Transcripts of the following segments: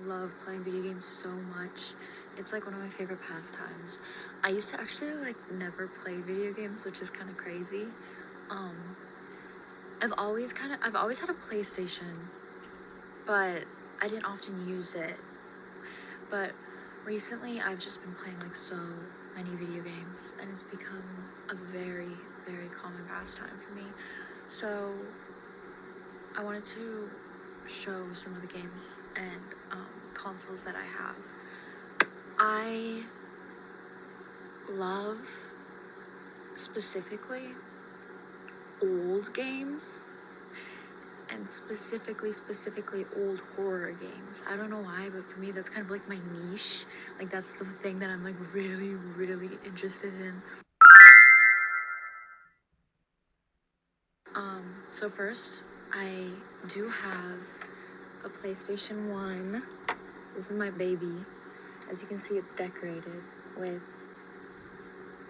love playing video games so much. It's like one of my favorite pastimes. I used to actually like never play video games, which is kind of crazy. Um, I've always had a PlayStation, but I didn't often use it. But recently I've just been playing like so many video games, and it's become a very, very common pastime for me. So I wanted to show some of the games and consoles that I have. I love specifically old games, and specifically old horror games. I don't know why, but for me that's kind of like my niche. Like that's the thing that I'm like really, really interested in. So first, I do have a PlayStation 1. This is my baby. As you can see, it's decorated with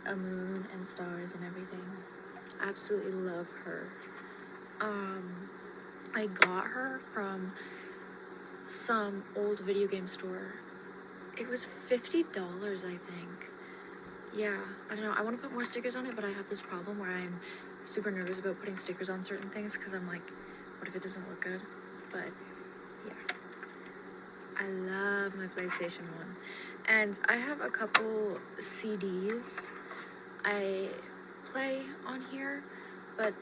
a moon and stars and everything. I absolutely love her. I got her from some old video game store. It was $50, I think. Yeah, I don't know. I want to put more stickers on it, but I have this problem where I'm super nervous about putting stickers on certain things because I'm like, what if it doesn't look good? But yeah, I love my PlayStation 1. And I have a couple CDs I play on here, but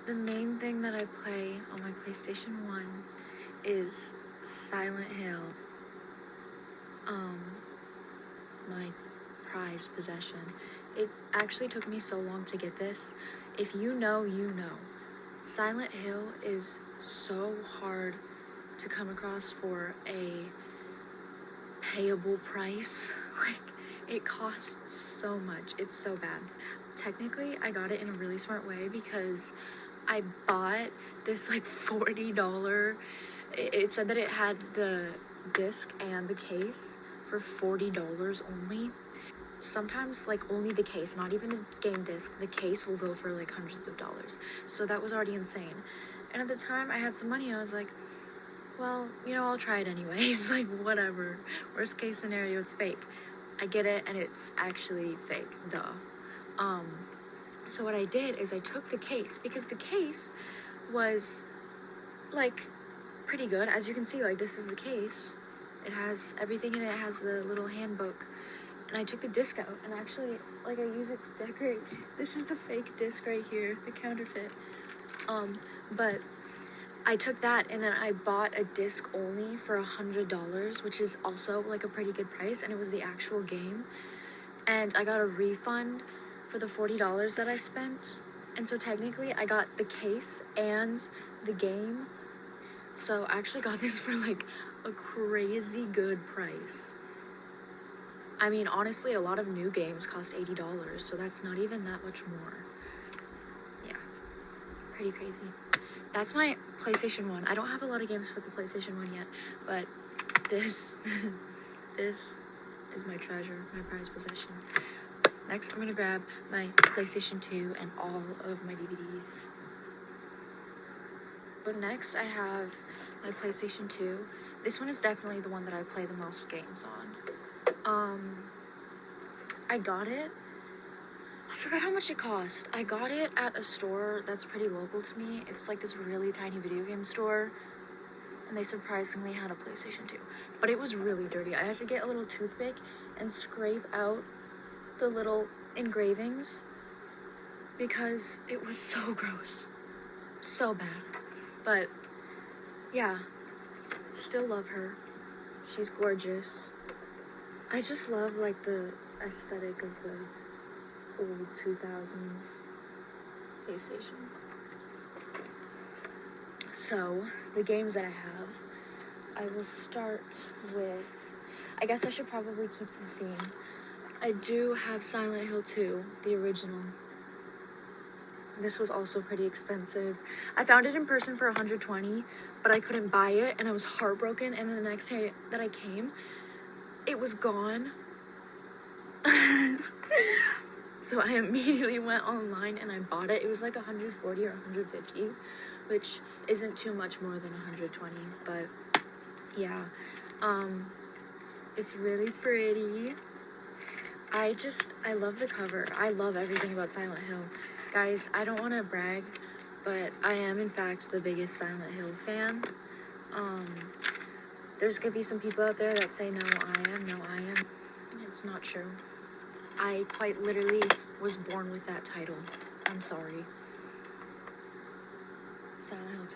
the main thing that I play on my PlayStation 1 is Silent Hill. My prized possession. It actually took me so long to get this. If you know, you know. Silent Hill is so hard to come across for a payable price. Like, it costs so much. It's so bad. Technically, I got it in a really smart way because I bought this like $40. It said that it had the disc and the case for $40 only. Sometimes like only the case, not even the game disc, the case will go for like hundreds of dollars. So that was already insane. And at the time I had some money. I was like, well, you know, I'll try it anyways. Like, whatever. Worst case scenario, it's fake. I get it, and it's actually fake. Duh. So what I did is I took the case, because the case was like pretty good. As you can see, like, this is the case. It has everything in it. It has the little handbook. And I took the disc out, and actually, like, I use it to decorate. This is the fake disc right here, the counterfeit. But I took that, and then I bought a disc only for $100, which is also like a pretty good price, and it was the actual game. And I got a refund for the $40 that I spent. And so technically, I got the case and the game. So I actually got this for like a crazy good price. I mean, honestly, a lot of new games cost $80, so that's not even that much more. Yeah, pretty crazy. That's my PlayStation 1. I don't have a lot of games for the PlayStation 1 yet, but this is my treasure, my prized possession. Next, I'm gonna grab my PlayStation 2 and all of my DVDs. But next, I have my PlayStation 2. This one is definitely the one that I play the most games on. I got it. I forgot how much it cost. I got it at a store that's pretty local to me. It's like this really tiny video game store, and they surprisingly had a PlayStation 2. But it was really dirty. I had to get a little toothpick and scrape out the little engravings because it was so gross. So bad. But yeah, still love her. She's gorgeous. I just love like the aesthetic of the old 2000s PlayStation. So, the games that I have, I will start with, I guess I should probably keep the theme. I do have Silent Hill 2, the original. This was also pretty expensive. I found it in person for $120, but I couldn't buy it, and I was heartbroken, and then the next day that I came, it was gone. So I immediately went online and I bought it. It was like $140 or $150, which isn't too much more than $120, but yeah. It's really pretty. I love the cover. I love everything about Silent Hill. Guys, I don't want to brag, but I am in fact the biggest Silent Hill fan. There's gonna be some people out there that say no, I am. It's not true. I quite literally was born with that title. I'm sorry. Silent Hill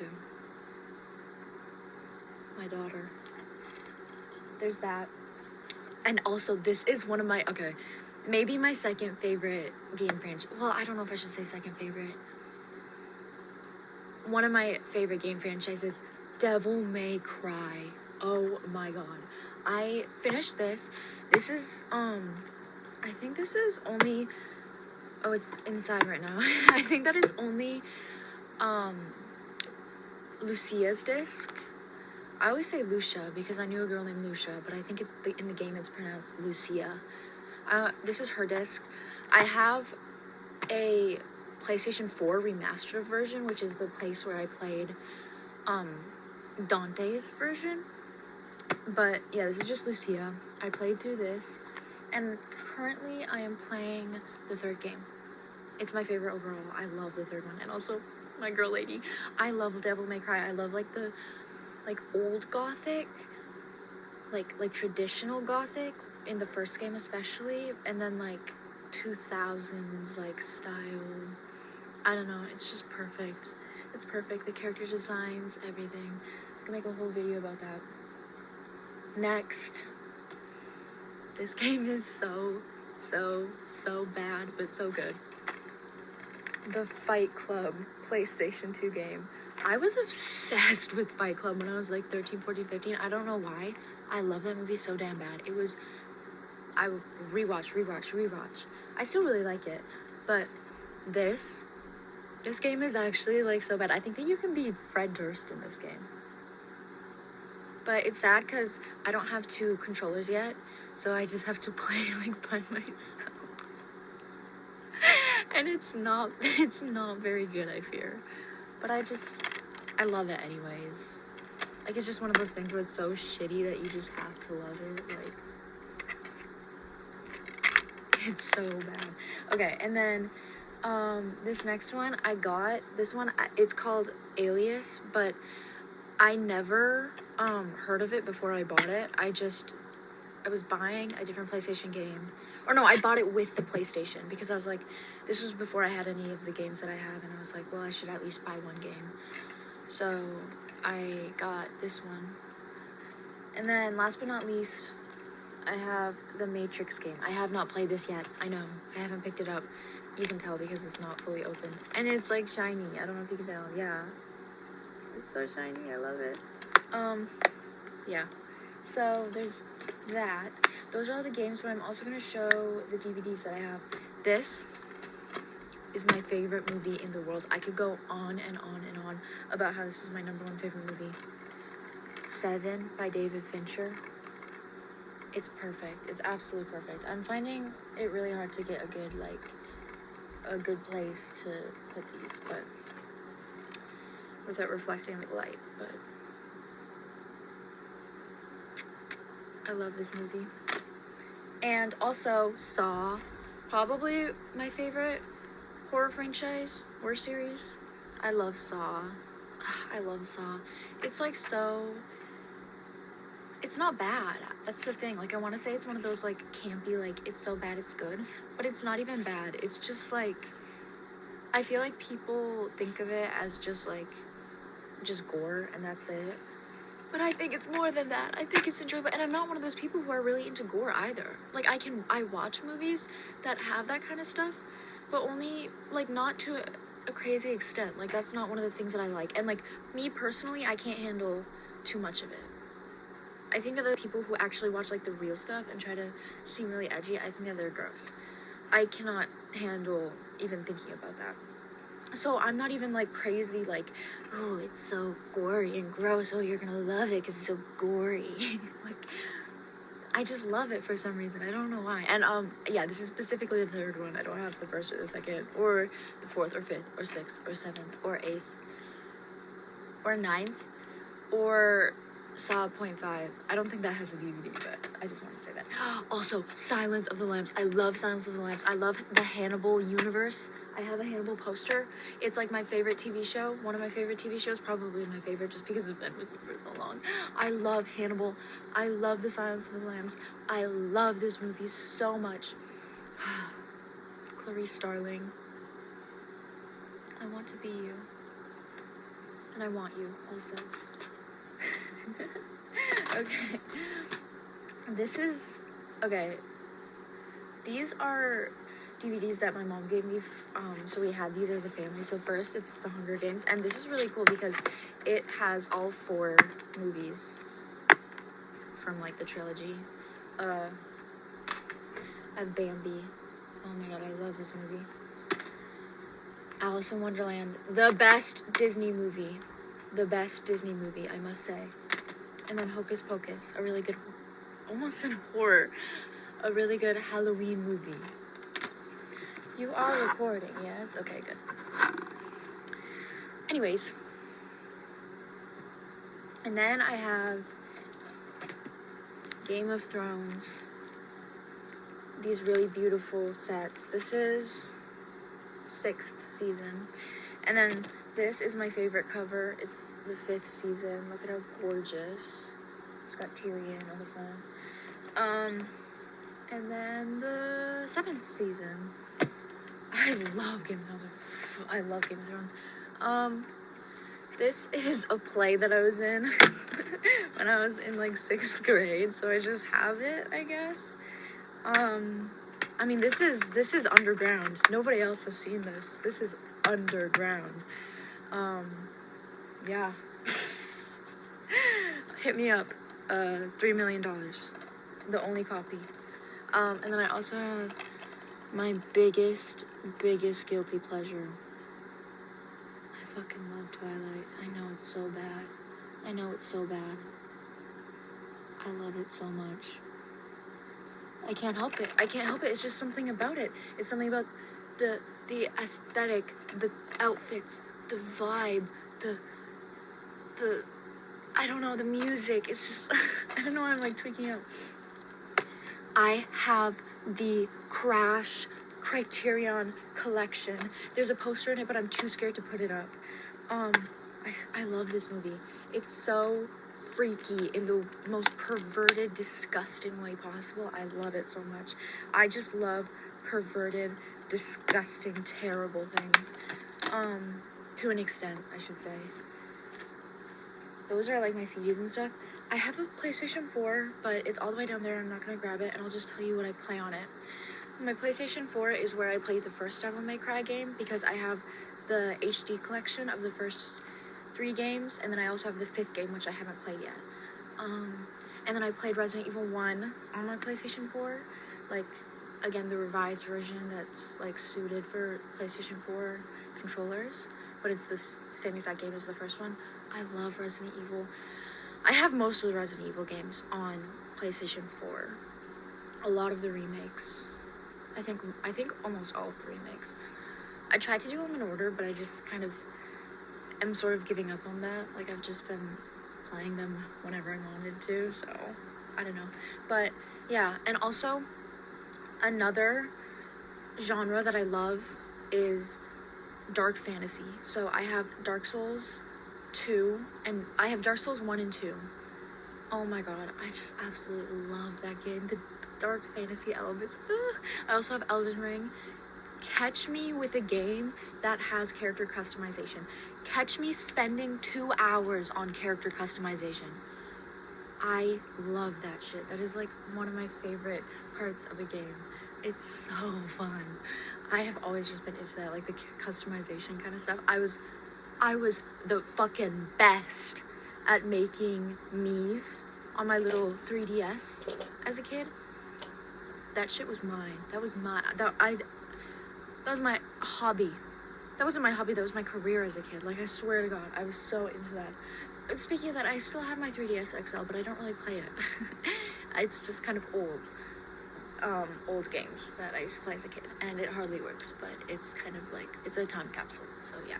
2. My daughter. There's that. And also, this is one of my, okay, maybe my second favorite game franchise. Well, I don't know if I should say second favorite. One of my favorite game franchises, Devil May Cry. Oh my god. I finished this. This is, I think this is only, oh, it's inside right now. I think that it's only, Lucia's disc. I always say Lucia because I knew a girl named Lucia, but I think it's in the game it's pronounced Lucia. This is her disc. I have a PlayStation 4 remastered version, which is the place where I played Dante's version. But yeah, this is just Lucia. I played through this, and currently I am playing the third game. It's my favorite overall. I love the third one, and also my girl lady. I love Devil May Cry. I love like the old gothic, like traditional gothic in the first game especially, and then like 2000s like style. I don't know, it's just perfect. It's perfect. The character designs, everything. I can make a whole video about that. Next, this game is so bad but so good. The Fight Club PlayStation 2 game. I was obsessed with Fight Club when I was like 13, 14, 15. I don't know why. I love that movie so damn bad. It was, I would rewatch. I still really like it, but this game is actually like so bad. I think that you can be Fred Durst in this game. But it's sad because I don't have 2 controllers yet, so I just have to play like by myself. And it's not very good, I fear. But I love it anyways. Like, it's just one of those things where it's so shitty that you just have to love it. Like, it's so bad. Okay, and then, this next one, it's called Alias, but I never, heard of it before I bought it. I was buying a different PlayStation game. Or no, I bought it with the PlayStation because I was like, this was before I had any of the games that I have, and I was like, well, I should at least buy one game. So I got this one. And then last but not least, I have the Matrix game. I have not played this yet. I know. I haven't picked it up. You can tell because it's not fully open. And it's like shiny. I don't know if you can tell. Yeah. It's so shiny. I love it. Yeah. So there's that. Those are all the games, but I'm also going to show the DVDs that I have. This is my favorite movie in the world. I could go on and on and on about how this is my #1 favorite movie. Seven by David Fincher. It's perfect. It's absolutely perfect. I'm finding it really hard to get a good place to put these, but without reflecting the light, but I love this movie. And also Saw, probably my favorite horror franchise, horror series. I love Saw. I love Saw. It's like it's not bad. That's the thing. Like, I want to say it's one of those like campy, like it's so bad it's good, but it's not even bad. It's just like, I feel like people think of it as just gore and that's it. But I think it's more than that. I think it's enjoyable. And I'm not one of those people who are really into gore either. Like, I watch movies that have that kind of stuff, but only, like, not to a crazy extent. Like, that's not one of the things that I like. And, like, me personally, I can't handle too much of it. I think that the people who actually watch, like, the real stuff and try to seem really edgy, I think that they're gross. I cannot handle even thinking about that. So I'm not even like crazy, like, oh, it's so gory and gross, oh, you're gonna love it because it's so gory. Like, I just love it for some reason. I don't know why. And yeah, this is specifically the third one. I don't have the first or the second or the fourth or fifth or sixth or seventh or eighth or ninth or Saw .5. I don't think that has a DVD, but I just want to say that. Also, Silence of the Lambs. I love Silence of the Lambs. I love the Hannibal universe. I have a Hannibal poster. It's like my favorite TV show. One of my favorite TV shows, probably my favorite, just because it's been with me for so long. I love Hannibal. I love the Silence of the Lambs. I love this movie so much. Clarice Starling. I want to be you. And I want you also. Okay. These are DVDs that my mom gave me. So we had these as a family. So first, it's The Hunger Games. And this is really cool because it has all 4 movies from, like, the trilogy. I have Bambi. Oh my god, I love this movie. Alice in Wonderland. The best Disney movie. The best Disney movie, I must say. And then Hocus Pocus, a really good, almost an horror, a really good Halloween movie. You are recording, yes? Okay, good. Anyways. And then I have Game of Thrones. These really beautiful sets. This is 6th season. And then this is my favorite cover. It's the 5th season. Look at how gorgeous. It's got Tyrion on the front. And then the 7th season. I love Game of Thrones. I love Game of Thrones. This is a play that I was in when I was in, like, 6th grade, so I just have it, I guess. I mean, this is underground. Nobody else has seen this. This is underground. Yeah. Hit me up. $3 million. The only copy. And then I also have my biggest guilty pleasure. I fucking love Twilight. I know it's so bad. I know it's so bad. I love it so much. I can't help it. I can't help it. It's just something about it. It's something about the aesthetic, the outfits, the vibe, the I don't know, the music. It's just I don't know why I'm, like, tweaking out. I have the Crash Criterion collection. There's a poster in it, but I'm too scared to put it up. I love this movie. It's so freaky in the most perverted, disgusting way possible. I love it so much. I just love perverted, disgusting, terrible things. To an extent, I should say. Those are, like, my CDs and stuff. I have a PlayStation 4, but it's all the way down there. I'm not gonna grab it, and I'll just tell you what I play on it. My PlayStation 4 is where I played the first Devil May Cry game, because I have the HD collection of the first 3 games, and then I also have the 5th game, which I haven't played yet. And then I played Resident Evil 1 on my PlayStation 4, like, again, the revised version that's, like, suited for PlayStation 4 controllers, but it's the same exact game as the first one. I love Resident Evil. I have most of the Resident Evil games on PlayStation 4. A lot of the remakes. I think almost all of the remakes. I tried to do them in order, but I just kind of am sort of giving up on that. Like, I've just been playing them whenever I wanted to, so I don't know. But yeah, and also another genre that I love is dark fantasy. So I have Dark Souls 2, and I have Dark Souls 1 and 2. Oh my god, I just absolutely love that game. The dark fantasy elements. I also have Elden Ring. Catch me with a game that has character customization. Catch me spending 2 hours on character customization. I love that shit. That is, like, one of my favorite parts of a game. It's so fun. I have always just been into that, like, the customization kind of stuff. I was the fucking best at making Miis on my little 3DS as a kid. That shit was mine. That was my hobby. That wasn't my hobby, that was my career as a kid. Like, I swear to God, I was so into that. Speaking of that, I still have my 3DS XL, but I don't really play it. It's just kind of old games that I used to play as a kid, and it hardly works, but it's kind of like, it's a time capsule, so yeah.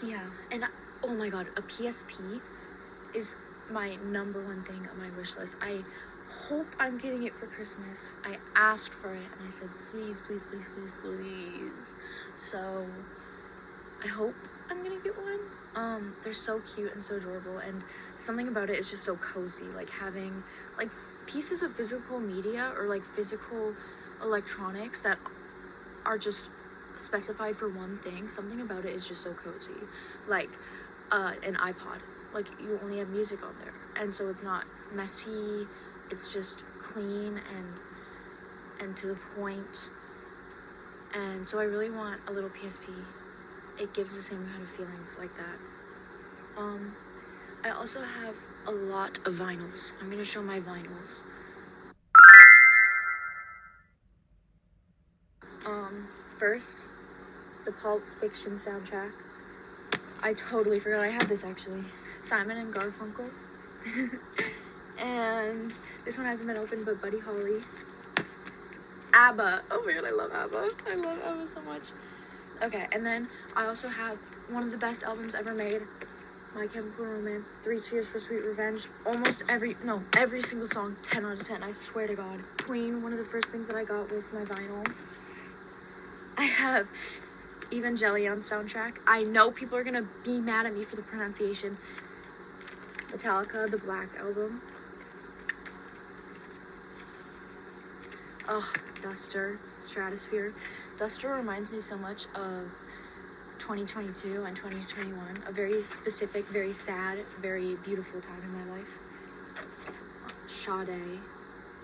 Yeah, and oh my god, a PSP is my number one thing on my wish list. I hope I'm getting it for Christmas. I asked for it and I said, please, please, please, please, please. So I hope I'm gonna get one. They're so cute and so adorable, and something about it is just so cozy. Like having like pieces of physical media or like physical electronics that are just specified for one thing. Something about it is just so cozy. Like an iPod. Like you only have music on there, and so it's not messy. It's just clean and to the point. And so I really want a little PSP. It gives the same kind of feelings like that. I also have a lot of vinyls. I'm gonna show my vinyls. First, the Pulp Fiction soundtrack. I totally forgot I had this actually. Simon and Garfunkel. And this one hasn't been opened, but Buddy Holly. ABBA. Oh my god, I love ABBA. I love ABBA so much. Okay, and then I also have one of the best albums ever made, My Chemical Romance, 3 Cheers for Sweet Revenge. Almost every single song, 10 out of 10, I swear to God. Queen, one of the first things that I got with my vinyl. I have Evangelion soundtrack. I know people are gonna be mad at me for the pronunciation. Metallica, the Black Album. Oh, Duster, Stratosphere. Duster reminds me so much of 2022 and 2021. A very specific, very sad, very beautiful time in my life. Sade,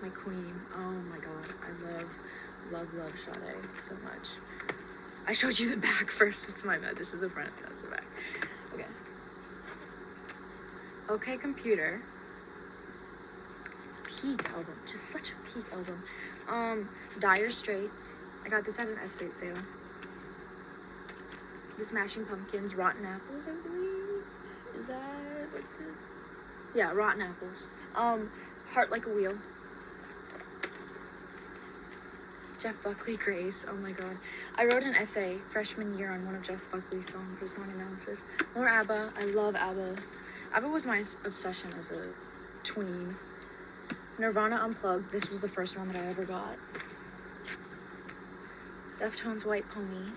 my queen. Oh my god, I love Sade so much. I showed you the back first. That's my bad. This is the front. That's the back. Okay. Okay, Computer. Peak album. Just such a peak album. Dire Straits. I got this at an estate sale. The Smashing Pumpkins. Rotten Apples, I believe. Is that what's this? Yeah, Rotten Apples. Heart Like a Wheel. Jeff Buckley, Grace. Oh my god. I wrote an essay freshman year on one of Jeff Buckley's songs for song analysis. More ABBA. I love ABBA. ABBA was my obsession as a tween. Nirvana Unplugged. This was the first one that I ever got. Deftones, White Pony.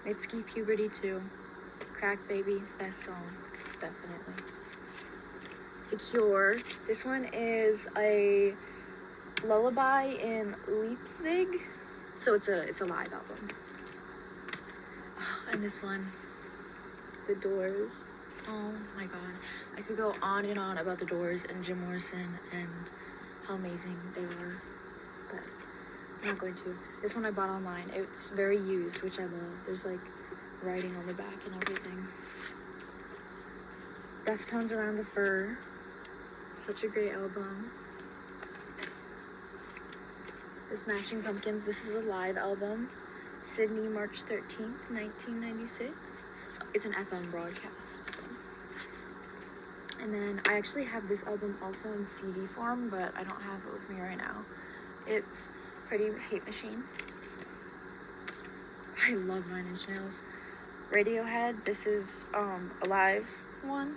Mitski, Puberty 2. Crack Baby, best song. Definitely. The Cure. This one is a lullaby in Leipzig. So it's a live album. Oh, and this one. The Doors. Oh my god. I could go on and on about the Doors and Jim Morrison and how amazing they were. But I'm not going to. This one I bought online. It's very used, which I love. There's like writing on the back and everything. Deftones, Around the Fur. Such a great album. The Smashing Pumpkins. This is a live album. Sydney, March 13th, 1996. It's an FM broadcast, so. And then I actually have this album also in CD form, but I don't have it with me right now. It's Pretty Hate Machine. I love 9 Inch Nails. Radiohead. This is a live one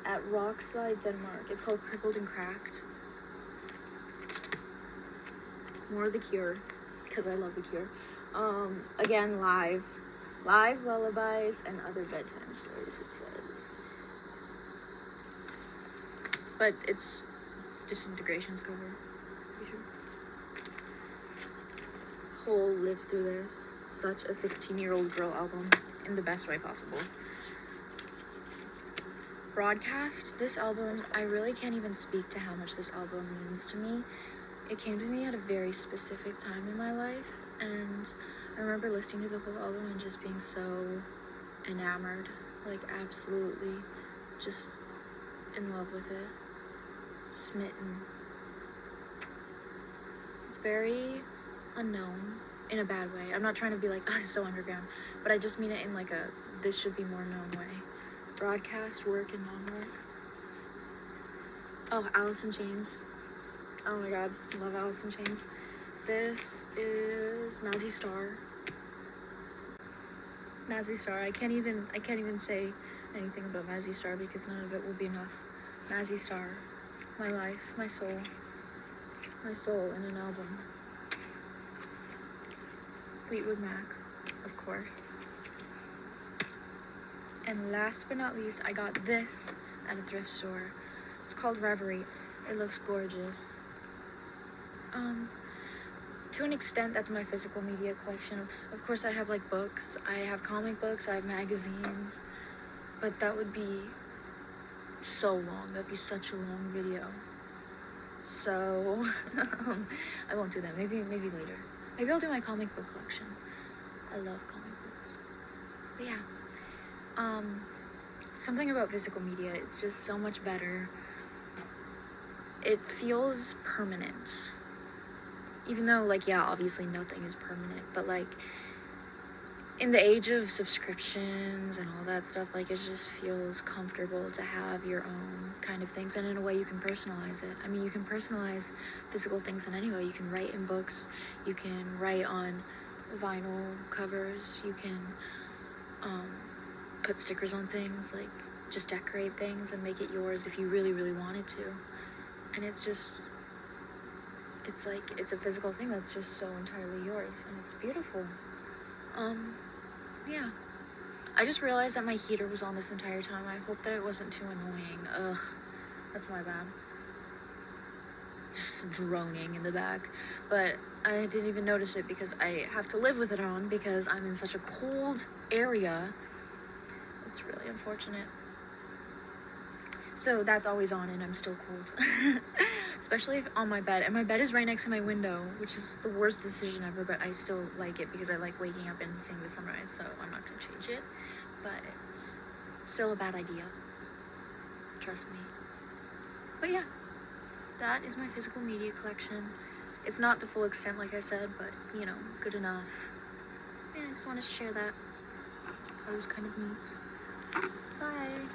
at Rockslide, Denmark. It's called Crippled and Cracked. More of The Cure, because I love The Cure. Again, live lullabies and other bedtime stories, it says. But it's Disintegration's cover, pretty sure. Whole Live Through This. Such a 16-year-old girl album in the best way possible. Broadcast. This album, I really can't even speak to how much this album means to me. It came to me at a very specific time in my life, and I remember listening to the whole album and just being so enamored, like absolutely just in love with it, smitten. It's very unknown in a bad way. I'm not trying to be like, oh, it's so underground, but I just mean it in like a this should be more known way. Broadcast, Work and Non-Work. Oh, Alice in Chains. Oh my god, love Alice in Chains. This is Mazzy Star. Mazzy Star. I can't even say anything about Mazzy Star because none of it will be enough. Mazzy Star, my life, my soul in an album. Fleetwood Mac, of course. And last but not least, I got this at a thrift store. It's called Reverie. It looks gorgeous. To an extent, that's my physical media collection. Of course, I have like books, I have comic books, I have magazines, but that would be so long. That'd be such a long video. So I won't do that. Maybe later. Maybe I'll do my comic book collection. I love comic books. But yeah. Something about physical media, it's just so much better. It feels permanent. Even though, like, yeah, obviously nothing is permanent, but like in the age of subscriptions and all that stuff, like, it just feels comfortable to have your own kind of things, and in a way you can personalize it. I mean, you can personalize physical things in any way. You can write in books, you can write on vinyl covers, you can put stickers on things, like just decorate things and make it yours if you really wanted to. And it's like, it's a physical thing that's just so entirely yours, and it's beautiful. Yeah. I just realized that my heater was on this entire time. I hope that it wasn't too annoying. Ugh, that's my bad. Just droning in the back. But I didn't even notice it because I have to live with it on because I'm in such a cold area. It's really unfortunate. So that's always on and I'm still cold. Especially on my bed. And my bed is right next to my window, which is the worst decision ever, but I still like it because I like waking up and seeing the sunrise, so I'm not gonna change it. But it's still a bad idea. Trust me. But yeah, that is my physical media collection. It's not the full extent, like I said, but, you know, good enough. Yeah, I just wanted to share that. That was kind of neat. Bye.